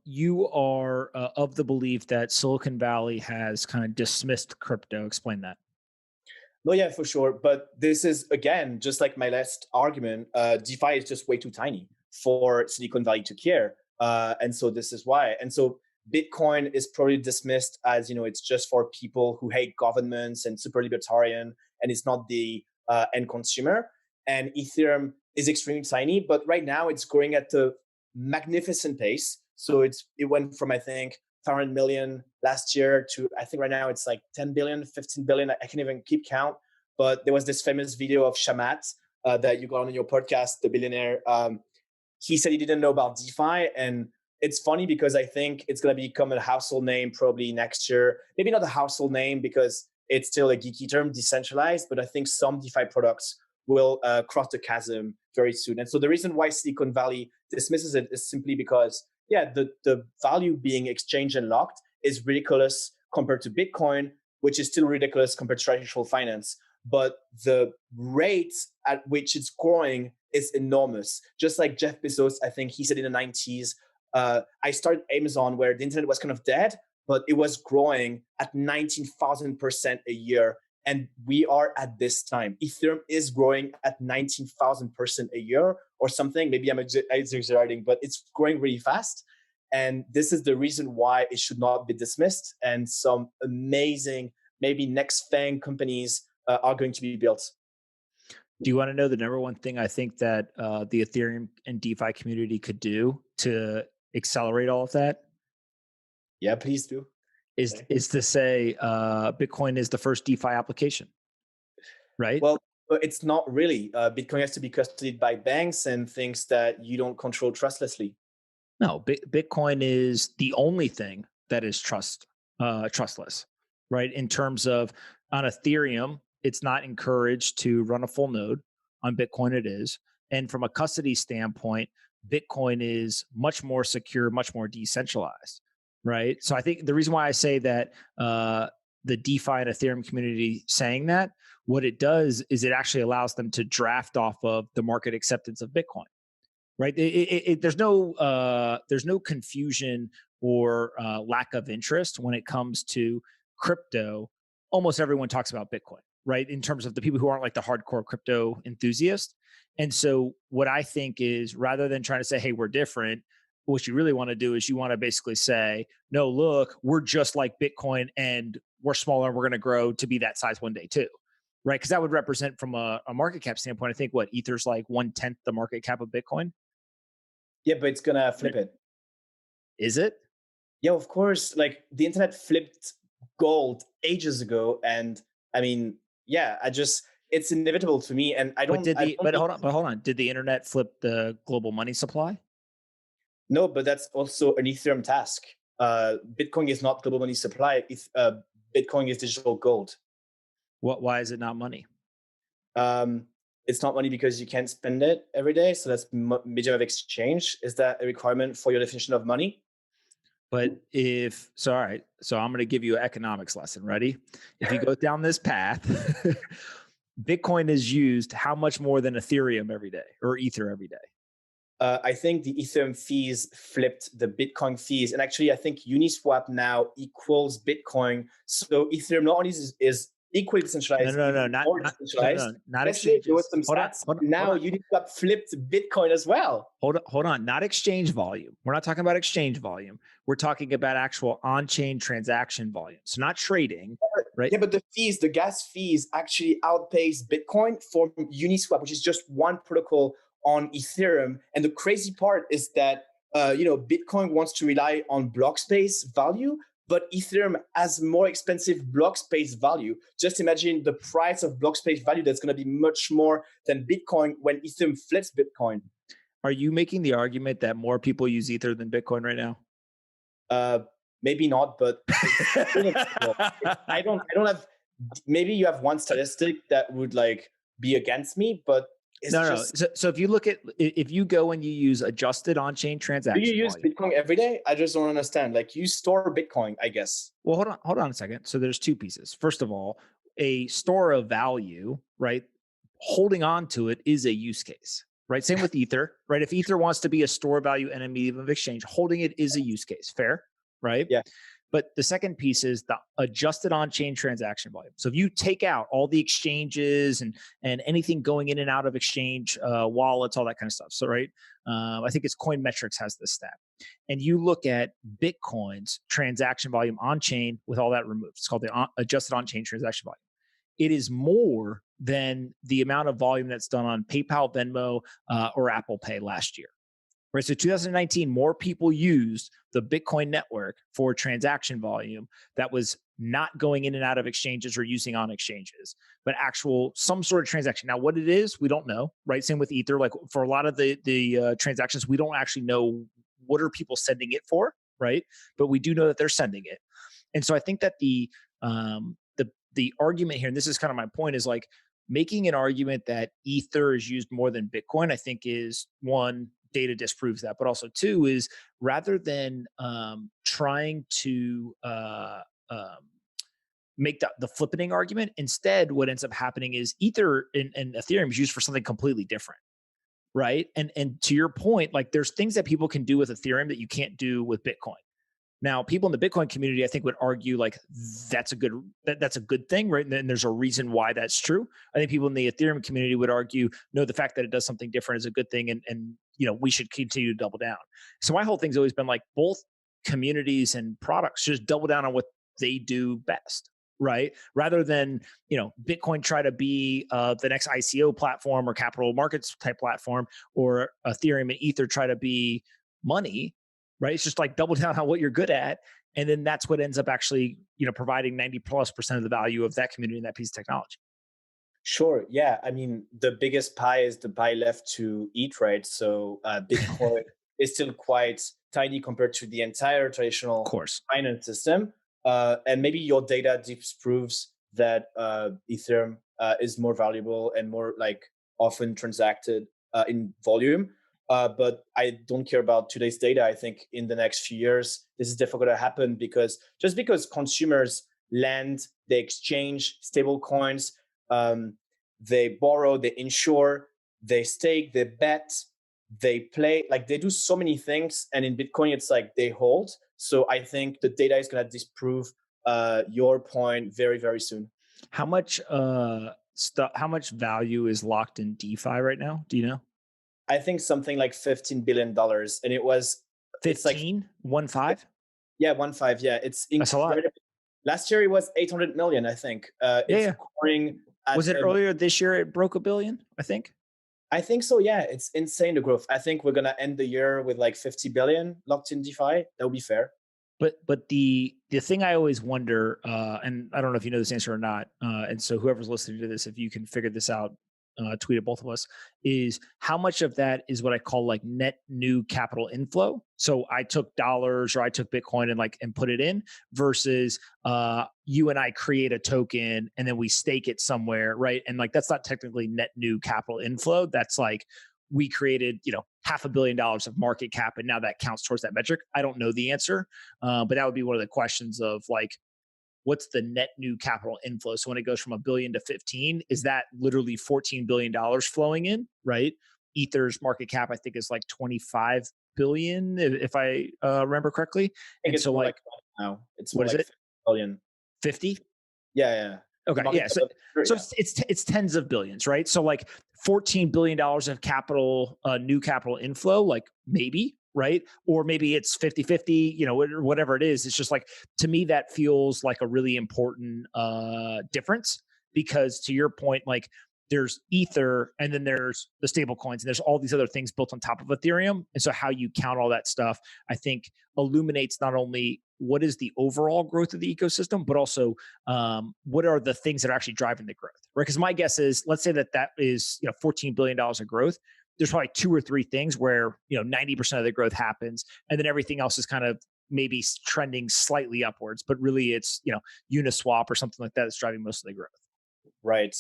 You are of the belief that Silicon Valley has kind of dismissed crypto. Explain that. No, yeah, for sure. But this is, again, just like my last argument, DeFi is just way too tiny for Silicon Valley to care. And so this is why. And so Bitcoin is probably dismissed as, it's just for people who hate governments and super libertarian, and it's not the end consumer. And Ethereum is extremely tiny, but right now it's growing at a magnificent pace. So it went from, I think, 500 million last year to, I think right now it's like 10 billion, 15 billion. I can't even keep count. But there was this famous video of Shamat that you got on your podcast, the billionaire. He said he didn't know about DeFi. And it's funny because I think it's going to become a household name probably next year. Maybe not a household name because it's still a geeky term, decentralized, but I think some DeFi products will cross the chasm very soon. And so the reason why Silicon Valley dismisses it is simply because, the value being exchanged and locked is ridiculous compared to Bitcoin, which is still ridiculous compared to traditional finance. But the rate at which it's growing is enormous. Just like Jeff Bezos, I think he said in the 90s, I started Amazon where the internet was kind of dead, but it was growing at 19,000% a year. And we are at this time. Ethereum is growing at 19,000% a year or something. Maybe I'm exaggerating, but it's growing really fast. And this is the reason why it should not be dismissed. And some amazing, maybe next FANG companies are going to be built. Do you want to know the number one thing I think that the Ethereum and DeFi community could do to accelerate all of that? Yeah, please do. Is to say Bitcoin is the first DeFi application, right? Well, it's not really. Bitcoin has to be custodied by banks and things that you don't control trustlessly. No, Bitcoin is the only thing that is trustless, right? In terms of on Ethereum, it's not encouraged to run a full node. On Bitcoin, it is. And from a custody standpoint, Bitcoin is much more secure, much more decentralized. Right. So I think the reason why I say that the DeFi and Ethereum community saying that, what it does is it actually allows them to draft off of the market acceptance of Bitcoin. Right. There's no confusion or lack of interest when it comes to crypto. Almost everyone talks about Bitcoin, right? In terms of the people who aren't like the hardcore crypto enthusiast. And so what I think is rather than trying to say, hey, we're different, what you really want to do is you want to basically say, no, look, we're just like Bitcoin and we're smaller and we're going to grow to be that size one day too. Right. Because that would represent from a market cap standpoint, I think what Ether's like 1/10 the market cap of Bitcoin. Yeah, but it's going to flip it. Is it? Yeah, of course. Like the internet flipped gold ages ago. And I mean, yeah, it's inevitable to me. And I don't. But hold on. Did the internet flip the global money supply? No, but that's also an Ethereum task. Bitcoin is not global money supply. Bitcoin is digital gold. Why is it not money? It's not money because you can't spend it every day. So that's medium of exchange. Is that a requirement for your definition of money? But all right. So I'm going to give you an economics lesson. Ready? If you go down this path, Bitcoin is used how much more than Ethereum every day or Ether every day? I think the Ethereum fees flipped the Bitcoin fees. And actually, I think Uniswap now equals Bitcoin. So Ethereum not only is equally decentralized, not exchange. Now Uniswap flipped Bitcoin as well. Hold on. Not exchange volume. We're not talking about exchange volume. We're talking about actual on-chain transaction volume. So not trading, right? Yeah, but the gas fees actually outpace Bitcoin for Uniswap, which is just one protocol on Ethereum. And the crazy part is that, Bitcoin wants to rely on block space value, but Ethereum has more expensive block space value. Just imagine the price of block space value that's going to be much more than Bitcoin when Ethereum flips Bitcoin. Are you making the argument that more people use Ether than Bitcoin right now? Maybe not, but I don't have, maybe you have one statistic that would be against me, but no. So if you go and you use adjusted on-chain transactions, do you use Bitcoin every day? I just don't understand. You store Bitcoin, I guess. Well, hold on a second. So there's two pieces. First of all, a store of value, right? Holding on to it is a use case, right? Same with Ether, right? If Ether wants to be a store value and a medium of exchange, holding it is a use case, fair, right? Yeah. But the second piece is the adjusted on-chain transaction volume. So if you take out all the exchanges and anything going in and out of exchange, wallets, all that kind of stuff. So right, I think it's Coin Metrics has this stat, and you look at Bitcoin's transaction volume on chain with all that removed. It's called the adjusted on-chain transaction volume. It is more than the amount of volume that's done on PayPal, Venmo, or Apple Pay last year. Right. So 2019, more people used the Bitcoin network for transaction volume that was not going in and out of exchanges or using on exchanges, but actual some sort of transaction. Now, what it is, we don't know. Right. Same with Ether. Like for a lot of the transactions, we don't actually know what are people sending it for. Right. But we do know that they're sending it. And so I think that the argument here, and this is kind of my point, is like making an argument that Ether is used more than Bitcoin, I think is one, data disproves that, but also two is rather than trying to make the flippening argument, instead what ends up happening is Ether and Ethereum is used for something completely different, right? And to your point, like there's things that people can do with Ethereum that you can't do with Bitcoin. Now, people in the Bitcoin community, I think, would argue like that's a good thing, right? And there's a reason why that's true. I think people in the Ethereum community would argue, no, the fact that it does something different is a good thing, and we should continue to double down. So my whole thing's always been like both communities and products just double down on what they do best, right? Rather than Bitcoin try to be the next ICO platform or capital markets type platform, or Ethereum and Ether try to be money. Right. It's just like double down on what you're good at. And then that's what ends up actually, providing 90+% of the value of that community and that piece of technology. Sure. Yeah. I mean, the biggest pie is the pie left to eat, right? So Bitcoin is still quite tiny compared to the entire traditional finance system. And maybe your data disproves that Ethereum is more valuable and more like often transacted in volume. But I don't care about today's data. I think in the next few years, this is definitely going to happen because consumers lend, they exchange stable coins, they borrow, they insure, they stake, they bet, they play, like they do so many things. And in Bitcoin, it's like they hold. So I think the data is going to disprove your point very, very soon. How much value is locked in DeFi right now? Do you know? I think something like $15 billion. And it was 15, 1.5? Yeah, 1.5. Yeah, it's That's a lot. Last year it was 800 million, I think. It's growing. Was it earlier this year it broke $1 billion, I think? I think so, yeah. It's insane, the growth. I think we're going to end the year with like 50 billion locked in DeFi. That would be fair. But the thing I always wonder, and I don't know if you know this answer or not, and so whoever's listening to this, if you can figure this out, tweet at both of us, is how much of that is what I call like net new capital inflow. So I took dollars or I took Bitcoin and put it in versus you and I create a token and then we stake it somewhere, right? And like that's not technically net new capital inflow. That's like we created, $500 million of market cap, and now that counts towards that metric. I don't know the answer, but that would be one of the questions of like, what's the net new capital inflow? So when it goes from $1 billion to 15, is that literally $14 billion flowing in, right? Ether's market cap, I think, is like 25 billion, if I remember correctly. I think it's so like now it's what is like it? 50 billion. 50? Yeah. Okay. Yeah. So it's tens of billions, right? So like $14 billion of capital, new capital inflow, like maybe, right? Or maybe it's 50-50, whatever it is. It's just like, to me, that feels like a really important difference, because to your point, like there's Ether and then there's the stable coins and there's all these other things built on top of Ethereum. And so how you count all that stuff, I think illuminates not only what is the overall growth of the ecosystem, but also what are the things that are actually driving the growth, right? Because my guess is, let's say that is $14 billion of growth. There's probably 2 or 3 things where 90% of the growth happens, and then everything else is kind of maybe trending slightly upwards, but really it's Uniswap or something like that that's driving most of the growth. Right.